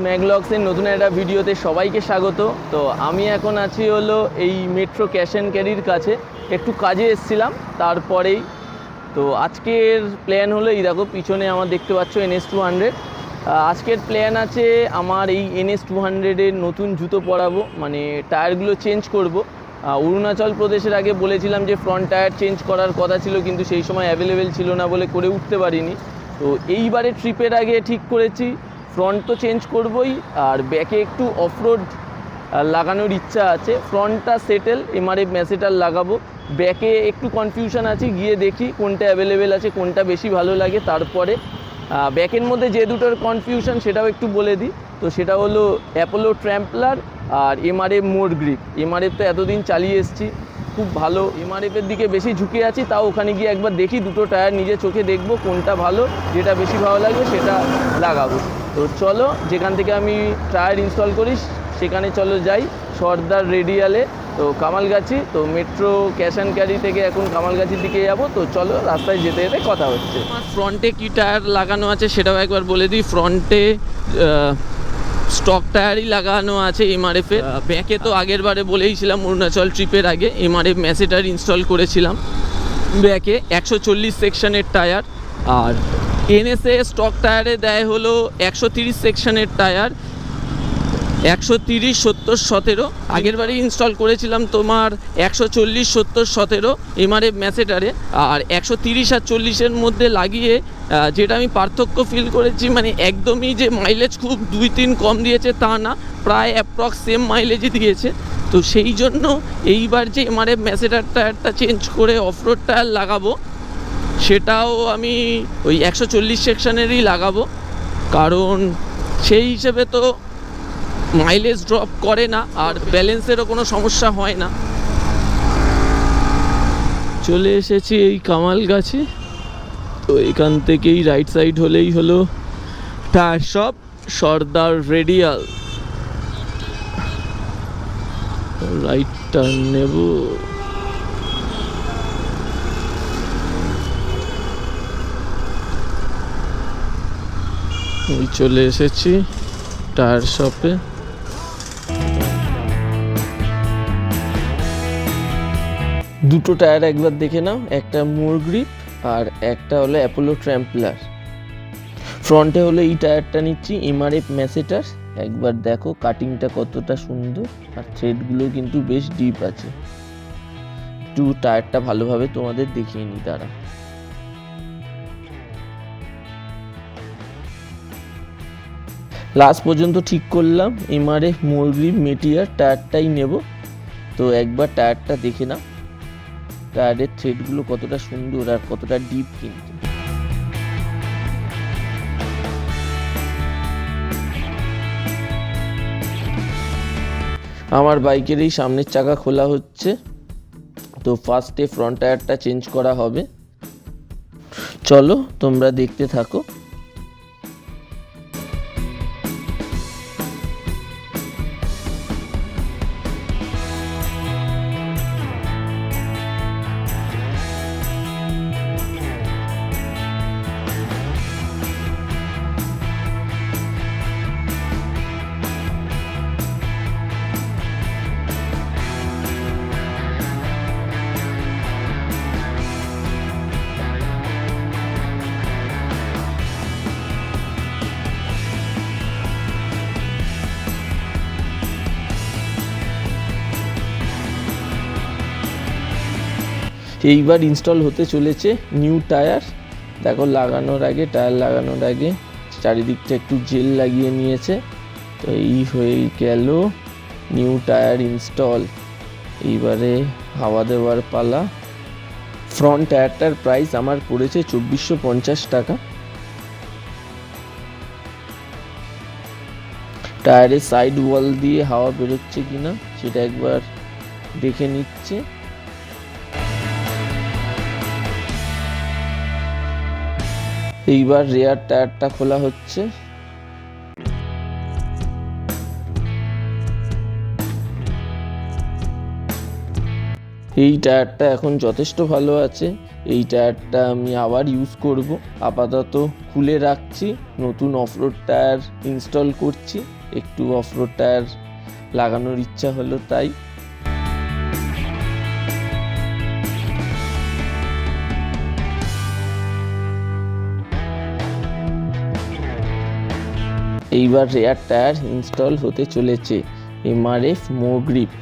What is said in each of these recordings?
ম্যাগলগসের নতুন একটা ভিডিওতে সবাইকে স্বাগত। তো আমি এখন আছি হলো এই মেট্রো ক্যাশ অ্যান্ড ক্যারির কাছে, একটু কাজে এসেছিলাম তারপরেই। তো আজকের প্ল্যান হলো এই দেখো পিছনে আমার দেখতে পাচ্ছ NS200। আজকের প্ল্যান আছে আমার এই NS200-এর নতুন জুতো পরাবো, মানে টায়ারগুলো চেঞ্জ করব। অরুণাচল প্রদেশের আগে বলেছিলাম যে ফ্রন্ট টায়ার চেঞ্জ করার কথা ছিল, কিন্তু সেই সময় অ্যাভেলেবেল ছিল না বলে করে উঠতে পারিনি। তো এইবারে ট্রিপের আগে ঠিক করেছি ফ্রন্ট তো চেঞ্জ করবই, আর ব্যাকে একটু অফরোড লাগানোর ইচ্ছা আছে। ফ্রন্টটা সেটেল, MRF ম্যাসেটার লাগাবো। ব্যাকে একটু কনফিউশন আছে, গিয়ে দেখি কোনটা অ্যাভেলেবেল আছে, কোনটা বেশি ভালো লাগে। তারপরে ব্যাকের মধ্যে যে দুটোর কনফিউশন সেটাও একটু বলে দিই। তো সেটা হলো অ্যাপোলো ট্র্যাম্পলার আর MRF মোর গ্রিপ। MRF তো এতদিন চালিয়ে এসেছি, খুব ভালো। MRF-এর দিকে বেশি ঝুঁকে আছি, তাও ওখানে গিয়ে একবার দেখি, দুটো টায়ার নিজে চোখে দেখবো কোনটা ভালো, যেটা বেশি ভালো লাগবে সেটা লাগাবো। তো চলো যেখান থেকে আমি টায়ার ইনস্টল করি সেখানে চলো যাই, সর্দার রেডিয়ালে। তো কামালগাছি, তো মেট্রো ক্যাশ অ্যান্ড ক্যারি থেকে এখন কামালগাছির দিকে যাব। তো চলো রাস্তায় যেতে যেতে কথা হচ্ছে। আমার ফ্রন্টে কি টায়ার লাগানো আছে সেটাও একবার বলে দিই। ফ্রন্টে স্টক টায়ারই লাগানো আছে MRF-এর। ব্যাকে তো আগের বারে বলেইছিলাম অরুণাচল ট্রিপের আগে MRF ম্যাসেটার ইনস্টল করেছিলাম ব্যাকে, 140 সেকশনের টায়ার। আর NS-এ স্টক টায়ারে দেয় হলো 130 সেকশনের টায়ার, 130, 70, 17। আগের বারে ইনস্টল করেছিলাম তোমার 140, 70, 17 MRF ম্যাসেটারে। আর 130 আর 40-এর মধ্যে লাগিয়ে যেটা আমি পার্থক্য ফিল করেছি, মানে একদমই যে মাইলেজ খুব 2-3 কম দিয়েছে তা না, প্রায় অ্যাপ্রক্স সেম মাইলেজই দিয়েছে। তো সেই জন্য এইবার যে MRF ম্যাসেটার টায়ারটা চেঞ্জ করে অফরোড টায়ার লাগাবো, সেটাও আমি ওই 140 সেকশনেরই লাগাবো, কারণ সেই হিসেবে তো মাইলেজ ড্রপ করে না আর ব্যালেন্সেরও কোনো সমস্যা হয় না। চলে এসেছি এই কামালগাছি। তো এখান থেকেই রাইট সাইড হলেই হলো টায়ার শপ সর্দার রেডিয়াল। রাইট টার্ন নেব। চলে এসেছি টায়ার শপে। দুটো টায়ার একবার দেখে নাও, একটা মোর গ্রিপ আর একটা হলো অ্যাপোলো ট্র্যাম্পলার। ফ্রন্টে হলো এই টায়ারটা নিচ্ছি MRF ম্যাসেটার। একবার দেখো কাটিংটা কতটা সুন্দর, আর থ্রেডগুলো কিন্তু বেশ ডিপ আছে। একটু টায়ারটা ভালোভাবে তোমাদের দেখিয়ে নিই তারা। লাস্ট পর্যন্ত ঠিক করলাম MRF মোর গ্রিপ মেটিয়ার টায়ারটাই নেব। তো একবার টায়ারটা দেখে নাও, টায়ারের থ্রেডগুলো কতটা সুন্দর আর কতটা ডিপ কিন্তু। আমার বাইকের এই সামনের চাকা খোলা হচ্ছে। তো ফার্স্টে ফ্রন্ট টায়ারটা চেঞ্জ করা হবে, চলো তোমরা দেখতে থাকো। এইবার ইনস্টল হতে চলেছে নিউ টায়ার। দেখো লাগানোর আগে, টায়ার লাগানোর আগে চারিদিকটা একটু জেল লাগিয়ে নিয়েছে। তো এই হয়ে গেল নিউ টায়ার ইনস্টল। এইবারে হাওয়া দেওয়ার পালা। ফ্রন্ট টায়ারটার প্রাইস আমার পড়েছে 2450 টাকা। টায়ারের সাইড ওয়াল দিয়ে হাওয়া বেরোচ্ছে কিনা সেটা একবার দেখে নিচ্ছে। এইবার রেয়ার টায়ারটা খোলা হচ্ছে। এই টায়ারটা এখন যথেষ্ট ভালো আছে। এই টায়ারটা আমি আবার ইউজ করব, আপাতত খুলে রাখছি, নতুন অফরোড টায়ার ইনস্টল করছি। একটু অফরোড টায়ার লাগানোর ইচ্ছা হলো তাই। এইবার রেয়ার টায়ার ইনস্টল হতে চলেছে, MRF MoGrip।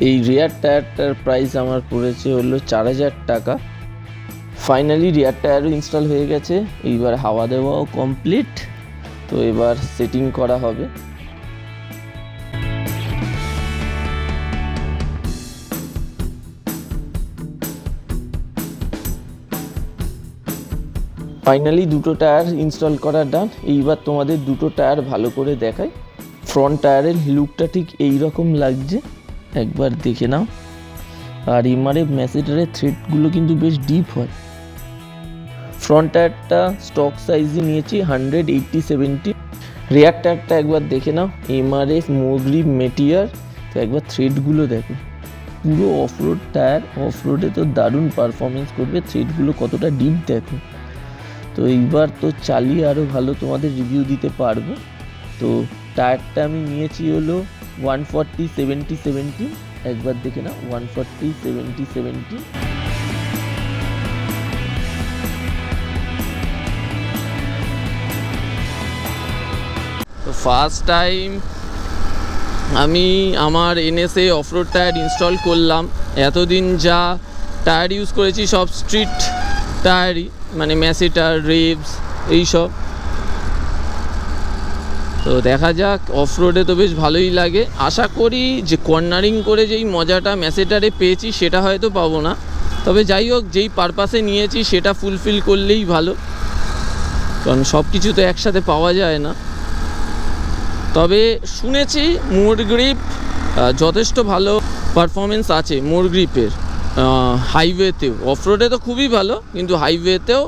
এই রেয়ার টায়ারটার প্রাইস আমার পড়েছে হলো 4000 টাকা। ফাইনালি রেয়ার টায়ারও ইনস্টল হয়ে গেছে, এইবার হাওয়া দেওয়াও কমপ্লিট। তো এবার সেটিং করা হবে। ফাইনালি দুটো টায়ার ইনস্টল করা ডান। এইবার তোমাদের দুটো টায়ার ভালো করে দেখাই। ফ্রন্ট টায়ারের লুকটা ঠিক এই রকম লাগছে, একবার দেখে নাও। আর MRF ম্যাসেটারের থ্রেডগুলো কিন্তু বেশ ডিপ হয়। ফ্রন্ট টায়ারটা স্টক সাইজে নিয়েছি 180/70। রেয়ার টায়ারটা একবার দেখে নাও, MRF MoGrip মেটিয়ার। তো একবার থ্রেডগুলো দেখো, পুরো অফরোড টায়ার, অফরোডে তো দারুণ পারফরমেন্স করবে। থ্রেডগুলো কতটা ডিপ দেখো। তো এইবার তো চালিয়ে আরও ভালো তোমাদের রিভিউ দিতে পারবো। তো টায়ারটা আমি নিয়েছি হলো 140/70/70। একবার দেখে নাও, 140/70/70। তো ফার্স্ট টাইম আমি আমার NSA অফরোড টায়ার ইনস্টল করলাম। এতদিন যা টায়ার ইউজ করেছি সব স্ট্রিট টায়ারই, মানে ম্যাসেটার, রেভস এইসব। তো দেখা যাক, অফরোডে তো বেশ ভালোই লাগে। আশা করি যে কর্নারিং করে যেই মজাটা ম্যাসেটারে পেয়েছি সেটা হয়তো পাবো না, তবে যাই হোক যেই পারপাসে নিয়েছি সেটা ফুলফিল করলেই ভালো, কারণ সব কিছু তো একসাথে পাওয়া যায় না। তবে শুনেছি MoGrip যথেষ্ট ভালো পারফরমেন্স আছে MoGripের হাইওয়েতেও। অফরোডে তো খুবই ভালো, কিন্তু হাইওয়েতেও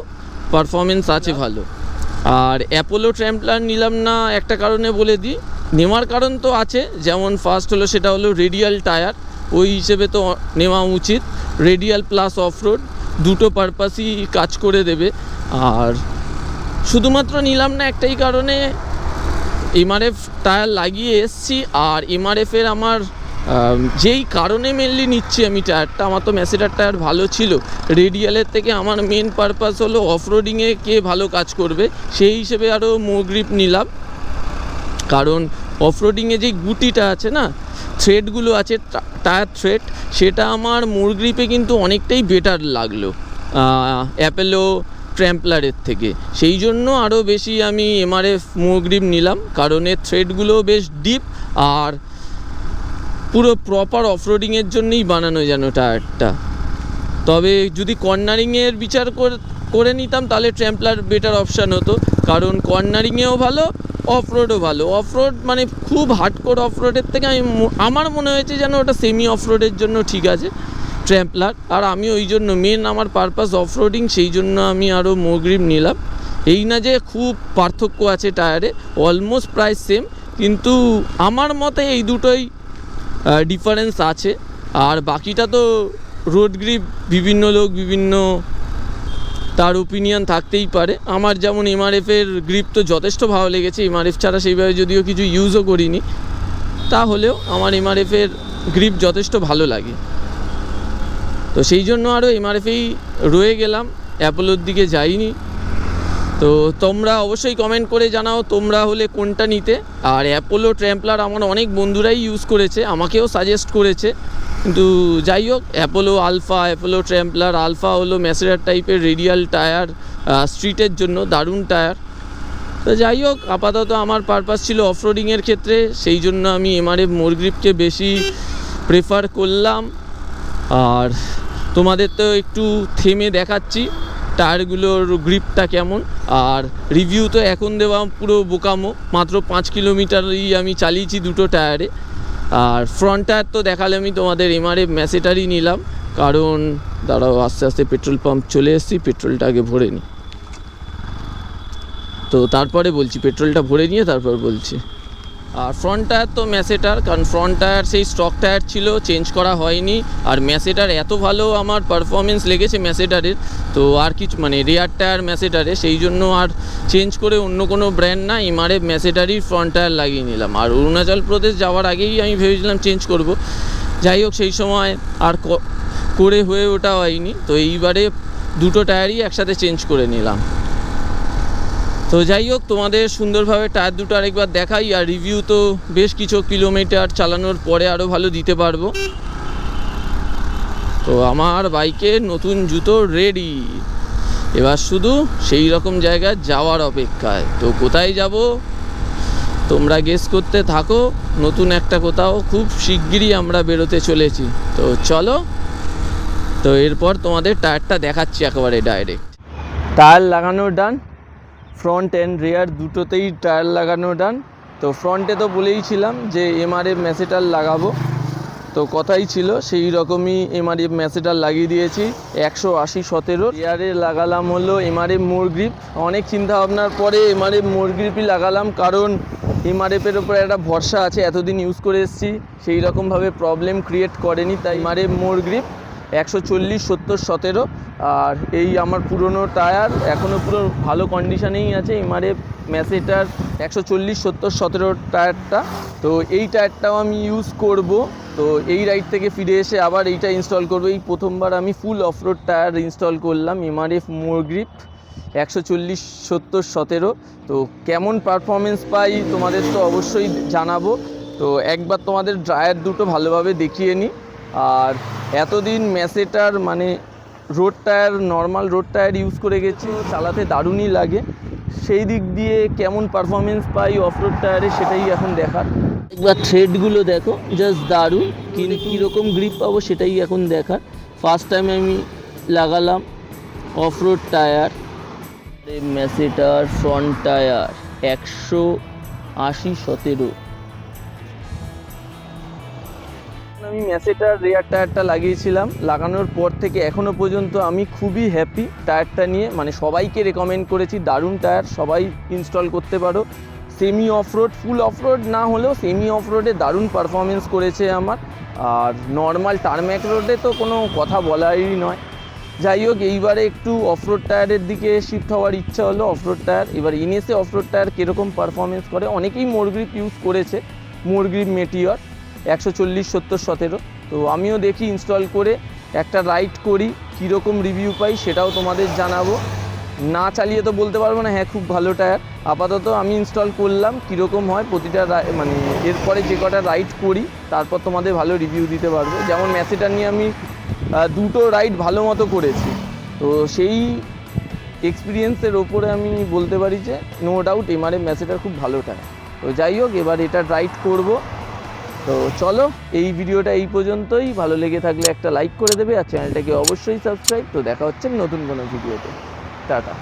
পারফরমেন্স আছে ভালো। আর অ্যাপোলো ট্র্যাম্পলার নিলাম না একটা কারণে বলে দিই। নেওয়ার কারণ তো আছে, যেমন ফার্স্ট হলো সেটা হলো রেডিয়াল টায়ার, ওই হিসেবে তো নেওয়া উচিত। রেডিয়াল প্লাস অফরোড দুটো পারপাসই কাজ করে দেবে। আর শুধুমাত্র নিলাম না একটাই কারণে, MRF টায়ার লাগিয়ে এসছি। আর MRFের আমার যেই কারণে মেনলি নিচ্ছি আমি টায়ারটা, আমার তো ম্যাসেটার টায়ার ভালো ছিল, রেডিয়ালের থেকে আমার মেন পারপাস হলো অফরোডিংয়ে কে ভালো কাজ করবে, সেই হিসেবে আরও MoGrip নিলাম। কারণ অফরোডিংয়ে যেই গুটিটা আছে না, থ্রেডগুলো আছে টায়ার থ্রেড, সেটা আমার MoGripে কিন্তু অনেকটাই বেটার লাগলো অ্যাপোলো ট্র্যাম্পলারের থেকে। সেই জন্য আরও বেশি আমি MRF MoGrip নিলাম, কারণ এর থ্রেডগুলো বেশ ডিপ আর পুরো প্রপার অফরোডিংয়ের জন্যই বানানো যেন টায়ারটা। তবে যদি কর্নারিংয়ের বিচার করে নিতাম তাহলে ট্র্যাম্পলার বেটার অপশান হতো, কারণ কর্নারিংয়েও ভালো, অফরোডও ভালো। অফরোড মানে খুব হার্ডকোর অফরোডের থেকে আমার মনে হয়েছে যেন ওটা সেমি অফরোডের জন্য ঠিক আছে ট্র্যাম্পলার। আর আমি ওই জন্য মেন আমার পারপাস অফরোডিং, সেই জন্য আমি আরও MoGrip নিলাম। এই না যে খুব পার্থক্য আছে টায়ারে, অলমোস্ট প্রায় সেম, কিন্তু আমার মতে এই দুটোই ডিফারেন্স আছে। আর বাকিটা তো রোড গ্রিপ, বিভিন্ন লোক বিভিন্ন তার ওপিনিয়ন থাকতেই পারে। আমার যেমন MRFের গ্রিপ তো যথেষ্ট ভালো লেগেছে, MRF ছাড়া সেইভাবে যদিও কিছু ইউজও করিনি, তাহলেও আমার MRFের গ্রিপ যথেষ্ট ভালো লাগে। তো সেই জন্য আরও MRFেই রয়ে গেলাম, অ্যাপোলোর দিকে যাইনি। তো তোমরা অবশ্যই কমেন্ট করে জানাও তোমরা হলে কোনটা নিতে। আর অ্যাপোলো ট্র্যাম্পলার আমার অনেক বন্ধুরাই ইউজ করেছে, আমাকেও সাজেস্ট করেছে, কিন্তু যাই হোক অ্যাপোলো আলফা, অ্যাপোলো ট্র্যাম্পলার আলফা হলো ম্যাসেটার টাইপের রেডিয়াল টায়ার, স্ট্রিটের জন্য দারুণ টায়ার। তো যাই হোক আপাতত আমার পারপাস ছিল অফরোডিংয়ের ক্ষেত্রে, সেই জন্য আমি MRF MoGripকে বেশি প্রেফার করলাম। আর তোমাদের তো একটু থেমে দেখাচ্ছি টায়ারগুলোর গ্রিপটা কেমন। আর রিভিউ তো এখন দেওয়া পুরো বোকামো, মাত্র 5 কিলোমিটারই আমি চালিয়েছি দুটো টায়ারে। আর ফ্রন্ট টায়ার তো দেখালে আমি তোমাদের MRF ম্যাসেটারই নিলাম, কারণ দাঁড়াও আস্তে আস্তে পেট্রোল পাম্প চলে এসেছি, পেট্রোলটা আগে ভরে নিই। তো তারপরে বলছি, পেট্রোলটা ভরে নিয়ে তারপর বলছি। আর ফ্রন্ট টায়ার তো ম্যাসেটার, কারণ ফ্রন্ট টায়ার সেই স্টক টায়ার ছিল, চেঞ্জ করা হয়নি। আর ম্যাসেটার এত ভালো আমার পারফরমেন্স লেগেছে ম্যাসেটারের, তো আর কিছু মানে রেয়ার টায়ার ম্যাসেটারে, সেই জন্য আর চেঞ্জ করে অন্য কোনো ব্র্যান্ড না, এমআরএফ ম্যাসেটারই ফ্রন্ট টায়ার লাগিয়ে নিলাম। আর অরুণাচল প্রদেশ যাওয়ার আগেই আমি ভেবেছিলাম চেঞ্জ করব, যাই হোক সেই সময় আর করে হয়ে ওঠা হয়নি। তো এইবারে দুটো টায়ারই একসাথে চেঞ্জ করে নিলাম। তো যাই হোক, তোমাদের সুন্দরভাবে টায়ার দুটো আরেকবার দেখাই। আর রিভিউ তো বেশ কিছু কিলোমিটার চালানোর পরে আরও ভালো দিতে পারবো। তো আমার বাইকের নতুন জুতো রেডি, এবার শুধু সেই রকম জায়গায় যাওয়ার অপেক্ষায়। তো কোথায় যাব তোমরা গেস করতে থাকো। নতুন একটা কোথাও খুব শিগগিরই আমরা বেরোতে চলেছি। তো চলো, তো এরপর তোমাদের টায়ারটা দেখাচ্ছি একেবারে ডাইরেক্ট। টায়ার লাগানো ডান, ফ্রন্ট অ্যান্ড রেয়ার দুটোতেই টায়ার লাগানো ডান। তো ফ্রন্টে তো বলেইছিলাম যে এমআরএফ ম্যাসেটার লাগাবো, তো কথাই ছিল সেই রকমই এমআরএফ ম্যাসেটার লাগিয়ে দিয়েছি 180/17। রেয়ারে লাগালাম হলো এমআরএফ মোর গ্রিপ। অনেক চিন্তা ভাবনার পরে এমআরএফ মোর গ্রিপই লাগালাম, কারণ এমআরএফের ওপরে একটা ভরসা আছে, এতদিন ইউজ করে এসেছি, সেই রকমভাবে প্রবলেম ক্রিয়েট করেনি। তাই এমআরএফ মোর গ্রিপ 140/70/17। আর এই আমার পুরনো টায়ার এখনও পুরো ভালো কন্ডিশনেই আছে, এমআরএফ ম্যাসেটার 140/70/17 টায়ারটা। তো এই টায়ারটাও আমি ইউজ করব। তো এই রাইড থেকে ফিরে এসে আবার এইটা ইনস্টল করবো। এই প্রথমবার আমি ফুল অফরোড টায়ার ইনস্টল করলাম এমআরএফ মোর গ্রিপ 140/70/17। তো কেমন পারফরমেন্স পাই তোমাদের তো অবশ্যই জানাবো। তো একবার তোমাদের টায়ার দুটো ভালোভাবে দেখিয়ে নিই। আর এতদিন ম্যাসেটার মানে road tyre, normal road tyre use করে গেছি, চালাতে দারুণই লাগে। সেই দিক দিয়ে কেমন পারফরমেন্স পাই অফরোড টায়ারে সেটাই এখন দেখার। একবার থ্রেডগুলো দেখো, জাস্ট দারুণ। কিন্তু কীরকম গ্রিপ পাবো সেটাই এখন দেখার। ফার্স্ট টাইম আমি লাগালাম অফরোড টায়ার ম্যাসেটার ফ্রন্ট টায়ার 180/17। আমি ম্যাসেটার রেয়ার টায়ারটা লাগিয়েছিলাম, লাগানোর পর থেকে এখনও পর্যন্ত আমি খুবই হ্যাপি টায়ারটা নিয়ে। মানে সবাইকে রেকমেন্ড করেছি, দারুণ টায়ার, সবাই ইনস্টল করতে পারো। সেমি অফরোড, ফুল অফরোড না হলেও সেমি অফরোডে দারুণ পারফরমেন্স করেছে আমার। আর নর্মাল টার্ম্যাক রোডে তো কোনো কথা বলারই নয়। যাই হোক, এইবারে একটু অফরোড টায়ারের দিকে শিফট হওয়ার ইচ্ছা হলো। অফরোড টায়ার এবার ইনেসে অফরোড টায়ার কীরকম পারফরমেন্স করে, অনেকেই মোর গ্রিপ ইউজ করেছে, মোর গ্রিপ মেটিওর 140/70/17। তো আমিও দেখি ইনস্টল করে একটা রাইড করি, কীরকম রিভিউ পাই সেটাও তোমাদের জানাবো। না চালিয়ে তো বলতে পারবো না হ্যাঁ খুব ভালো টায়ার। আপাতত আমি ইনস্টল করলাম, কীরকম হয় প্রতিটা মানে এরপরে যে কটা রাইড করি তারপর তোমাদের ভালো রিভিউ দিতে পারবো। যেমন ম্যাসেটার নিয়ে আমি দুটো রাইড ভালো মতো করেছি, তো সেই এক্সপিরিয়েন্সের ওপরে আমি বলতে পারি যে নো ডাউট এমআরএফ ম্যাসেটার খুব ভালো টায়ার। তো যাই হোক, এবার এটা রাইড করব। তো চলো, এই ভিডিওটা এই পর্যন্তই। ভালো লেগে থাকলে একটা লাইক করে দেবে আর চ্যানেলটাকে অবশ্যই সাবস্ক্রাইব। তো দেখা হচ্ছে নতুন কোনো ভিডিওতে। টাটা।